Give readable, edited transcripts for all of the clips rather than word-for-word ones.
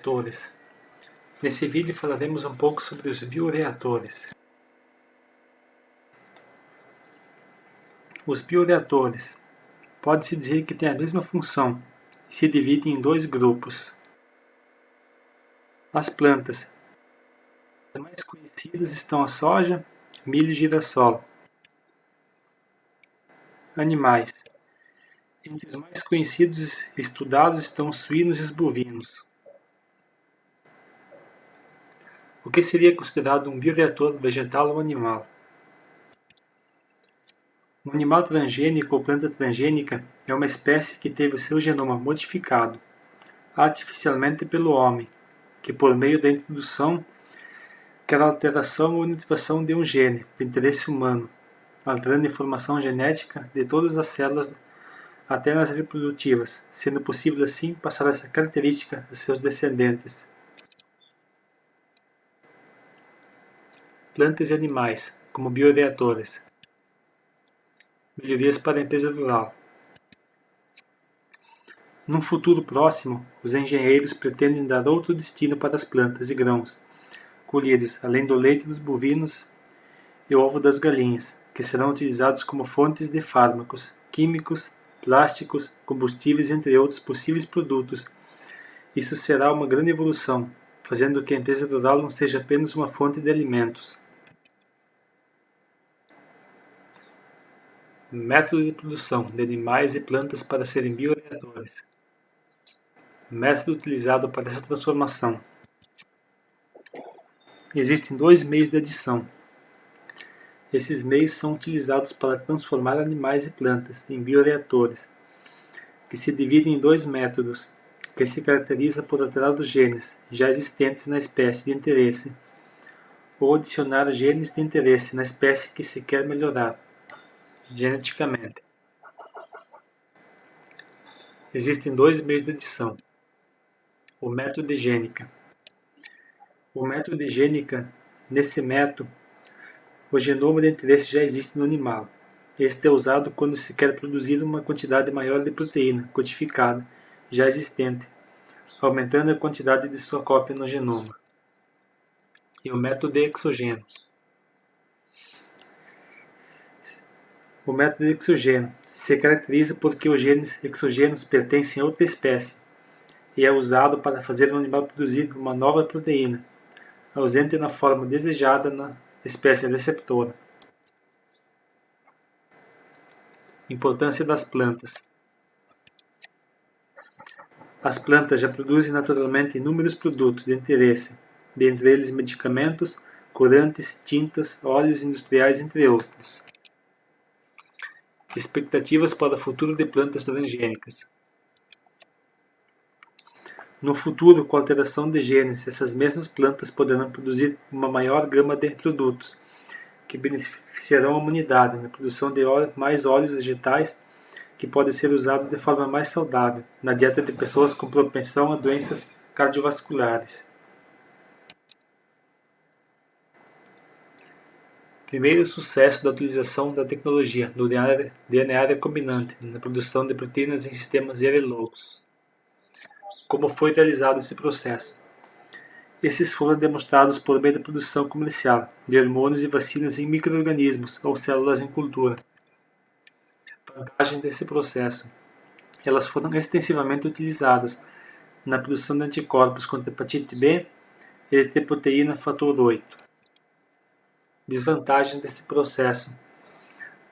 bioreatores. Nesse vídeo falaremos um pouco sobre os bioreatores. Os bioreatores pode-se dizer que têm a mesma função e se dividem em dois grupos. As plantas. As mais conhecidas estão a soja, milho e girassol. Animais. Entre os mais conhecidos e estudados estão os suínos e os bovinos. O que seria considerado um bioreator vegetal ou animal? Um animal transgênico ou planta transgênica é uma espécie que teve o seu genoma modificado artificialmente pelo homem, que por meio da introdução quer a alteração ou inativação de um gene de interesse humano, alterando a informação genética de todas as células até nas reprodutivas, sendo possível assim passar essa característica a seus descendentes. Plantas e animais, como bioreatores. Melhorias para a empresa rural. Num futuro próximo, os engenheiros pretendem dar outro destino para as plantas e grãos colhidos, além do leite dos bovinos e o ovo das galinhas, que serão utilizados como fontes de fármacos, químicos, plásticos, combustíveis, entre outros possíveis produtos. Isso será uma grande evolução, fazendo que a empresa rural não seja apenas uma fonte de alimentos. Método de produção de animais e plantas para serem bioreatores. Método utilizado para essa transformação. Existem dois meios de adição. Esses meios são utilizados para transformar animais e plantas em bioreatores, que se dividem em dois métodos, que se caracteriza por alterar os genes já existentes na espécie de interesse, ou adicionar genes de interesse na espécie que se quer melhorar geneticamente. Existem dois meios de adição. O método de gênica. O método de gênica, nesse método, o genoma de interesse já existe no animal. Este é usado quando se quer produzir uma quantidade maior de proteína codificada já existente, aumentando a quantidade de sua cópia no genoma. E o método exogêneo. O método exogêneo se caracteriza porque os genes exogêneos pertencem a outra espécie e é usado para fazer o animal produzir uma nova proteína, ausente na forma desejada na espécie receptora. Importância das plantas. As plantas já produzem naturalmente inúmeros produtos de interesse, dentre eles medicamentos, corantes, tintas, óleos industriais, entre outros. Expectativas para o futuro de plantas transgênicas. No futuro, com a alteração de genes, essas mesmas plantas poderão produzir uma maior gama de produtos, que beneficiarão a humanidade na produção de mais óleos vegetais que podem ser usados de forma mais saudável na dieta de pessoas com propensão a doenças cardiovasculares. Primeiro sucesso da utilização da tecnologia do DNA recombinante na produção de proteínas em sistemas gerilogos. Como foi realizado esse processo? Esses foram demonstrados por meio da produção comercial de hormônios e vacinas em micro-organismos ou células em cultura. Vantagem desse processo. Elas foram extensivamente utilizadas na produção de anticorpos contra hepatite B e de proteína fator 8. Desvantagem desse processo.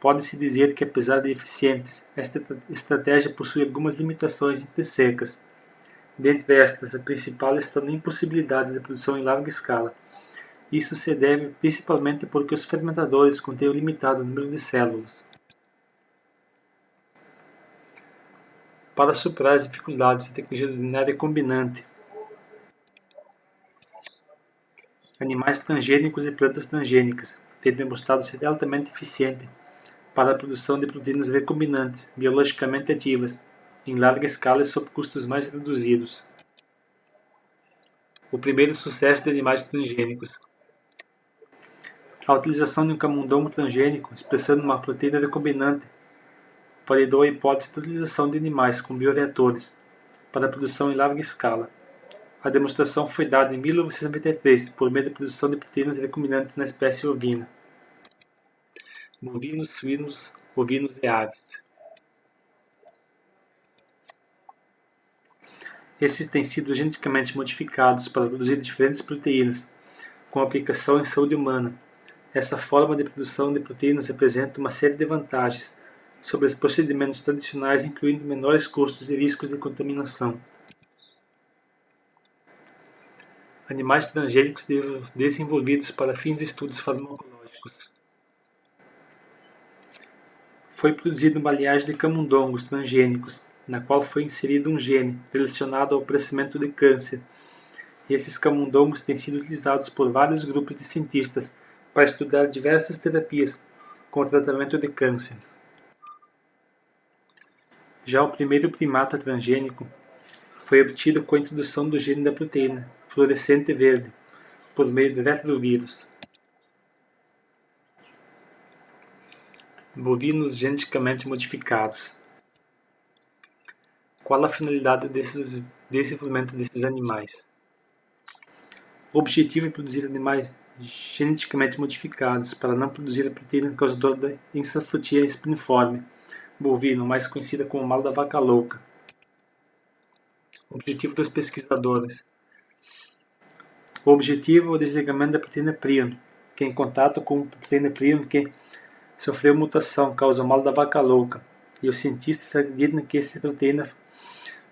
Pode-se dizer que, apesar de eficientes, esta estratégia possui algumas limitações intrínsecas. Dentre estas, a principal está na impossibilidade de produção em larga escala. Isso se deve principalmente porque os fermentadores contêm um limitado número de células. Para superar as dificuldades da tecnologia do DNA recombinante, animais transgênicos e plantas transgênicas têm demonstrado ser altamente eficiente para a produção de proteínas recombinantes biologicamente ativas em larga escala e sob custos mais reduzidos. O primeiro sucesso de animais transgênicos. A utilização de um camundongo transgênico expressando uma proteína recombinante validou a hipótese da utilização de animais com bioreatores para a produção em larga escala. A demonstração foi dada em 1993 por meio da produção de proteínas recombinantes na espécie ovina. Bovinos, suínos, ovinos e aves. Esses têm sido geneticamente modificados para produzir diferentes proteínas, com aplicação em saúde humana. Essa forma de produção de proteínas apresenta uma série de vantagens sobre os procedimentos tradicionais, incluindo menores custos e riscos de contaminação. Animais transgênicos desenvolvidos para fins de estudos farmacológicos. Foi produzida uma linhagem de camundongos transgênicos, na qual foi inserido um gene relacionado ao aparecimento de câncer. E esses camundongos têm sido utilizados por vários grupos de cientistas para estudar diversas terapias com o tratamento de câncer. Já o primeiro primata transgênico foi obtido com a introdução do gene da proteína fluorescente verde, por meio do retrovírus. Bovinos geneticamente modificados. Qual a finalidade desse desenvolvimento desses animais? O objetivo é produzir animais geneticamente modificados para não produzir a proteína causadora da encefalia espiniforme bovino, mais conhecida como mal da vaca louca. O objetivo dos pesquisadores. O objetivo é o desligamento da proteína prion, que em contato com a proteína prion que sofreu mutação causa o mal da vaca louca, e os cientistas acreditam que essa proteína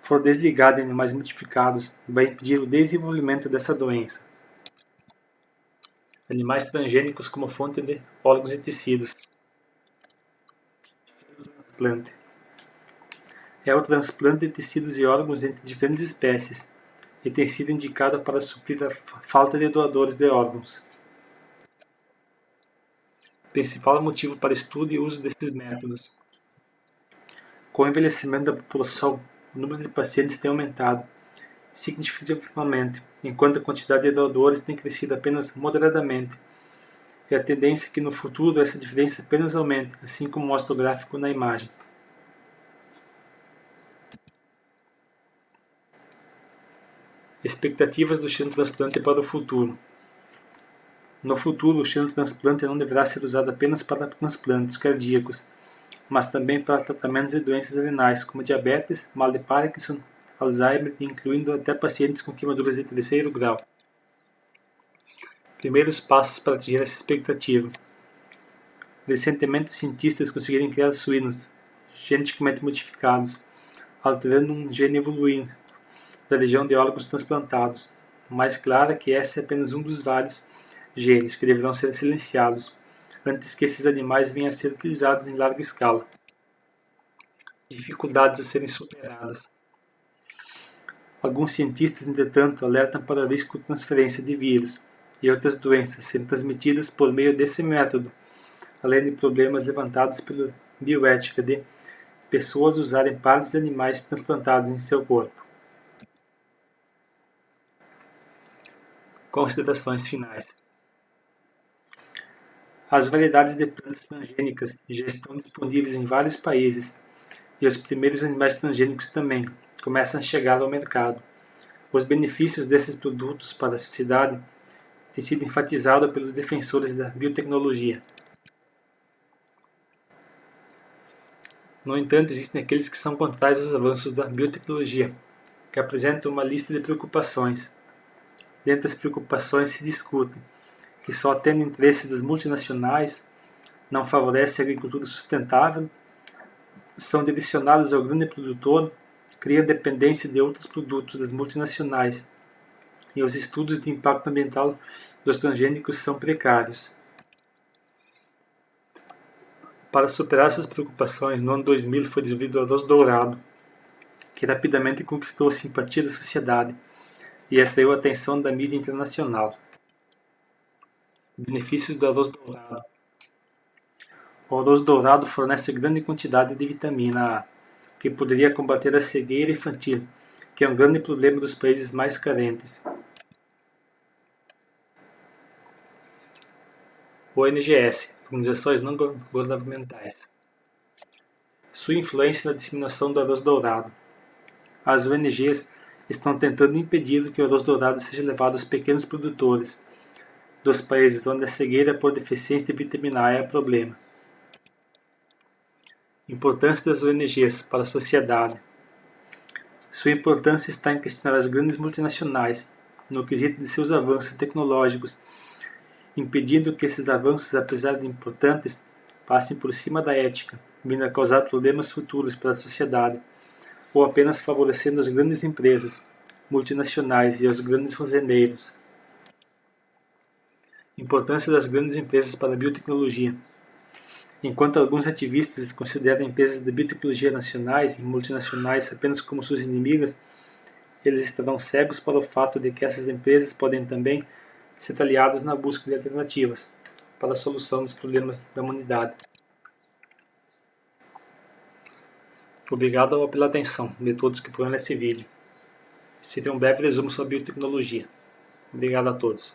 for desligada em animais modificados vai impedir o desenvolvimento dessa doença. Animais transgênicos como fonte de órgãos e tecidos. Transplante. É o transplante de tecidos e órgãos entre diferentes espécies e tem sido indicado para suprir a falta de doadores de órgãos. Principal motivo para estudo e uso desses métodos. Com o envelhecimento da população, o número de pacientes tem aumentado significativamente, enquanto a quantidade de doadores tem crescido apenas moderadamente. E a tendência é que no futuro essa diferença apenas aumente, assim como mostra o gráfico na imagem. Expectativas do xenotransplante para o futuro. No futuro, o xenotransplante não deverá ser usado apenas para transplantes cardíacos, mas também para tratamentos de doenças renais, como diabetes, mal de Parkinson, Alzheimer, incluindo até pacientes com queimaduras de terceiro grau. Primeiros passos para atingir essa expectativa. Recentemente, os cientistas conseguiram criar suínos geneticamente modificados, alterando um gene evoluído da região de órgãos transplantados. Mais claro é que esse é apenas um dos vários genes que deverão ser silenciados antes que esses animais venham a ser utilizados em larga escala. Dificuldades a serem superadas. Alguns cientistas, entretanto, alertam para o risco de transferência de vírus e outras doenças sendo transmitidas por meio desse método, além de problemas levantados pela bioética de pessoas usarem partes de animais transplantados em seu corpo. Considerações finais. As variedades de plantas transgênicas já estão disponíveis em vários países e os primeiros animais transgênicos também começam a chegar ao mercado. Os benefícios desses produtos para a sociedade têm sido enfatizados pelos defensores da biotecnologia. No entanto, existem aqueles que são contrários aos avanços da biotecnologia, que apresentam uma lista de preocupações. Dentre as preocupações se discute que só atende interesses das multinacionais, não favorece a agricultura sustentável, são direcionados ao grande produtor, criam dependência de outros produtos das multinacionais e os estudos de impacto ambiental dos transgênicos são precários. Para superar essas preocupações, no ano 2000 foi desenvolvido o arroz dourado, que rapidamente conquistou a simpatia da sociedade e atraiu a atenção da mídia internacional. Benefícios do arroz dourado. O arroz dourado fornece grande quantidade de vitamina A, que poderia combater a cegueira infantil, que é um grande problema dos países mais carentes. ONGs, Organizações Não Governamentais. Sua influência na disseminação do arroz dourado. As ONGs estão tentando impedir que o arroz dourado seja levado aos pequenos produtores dos países onde a cegueira por deficiência de vitamina A é problema. Importância das ONGs para a sociedade. Sua importância está em questionar as grandes multinacionais no quesito de seus avanços tecnológicos, impedindo que esses avanços, apesar de importantes, passem por cima da ética, vindo a causar problemas futuros para a sociedade, ou apenas favorecendo as grandes empresas multinacionais e os grandes fazendeiros. Importância das grandes empresas para a biotecnologia. Enquanto alguns ativistas consideram empresas de biotecnologia nacionais e multinacionais apenas como suas inimigas, eles estarão cegos para o fato de que essas empresas podem também ser aliadas na busca de alternativas para a solução dos problemas da humanidade. Obrigado pela atenção de todos que foram nesse vídeo. Esse é um breve resumo sobre biotecnologia. Obrigado a todos.